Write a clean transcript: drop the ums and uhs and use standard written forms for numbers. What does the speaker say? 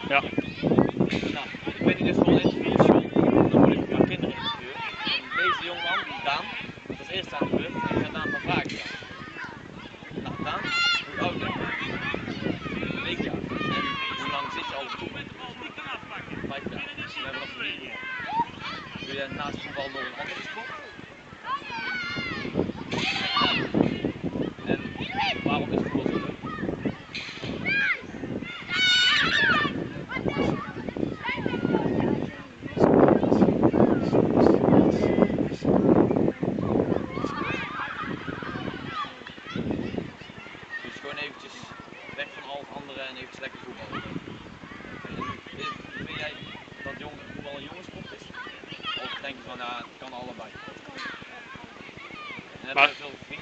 Ja. Nou, ik ben hier dus gewoon interviewstation. Dan moet ik mijn kinderen interviewen. En deze jongeman, die Daan, dat is eerst aan de beurt. En ik ga Daan van vragen stellen. Nou, Daan, hoe oud ben je? 9 jaar. En hoe lang zit je al op voetbal? 5 jaar. Dus we hebben nog vrienden. Doe jij naast voetbal nog een andere sport? En waarom is voetbal zo leuk? Dus gewoon eventjes weg van al het andere en eventjes lekker voetballen. En vind jij dat voetbal een jongenssport is? Of denk je van, nou, het kan allebei? En heb je veel vrienden?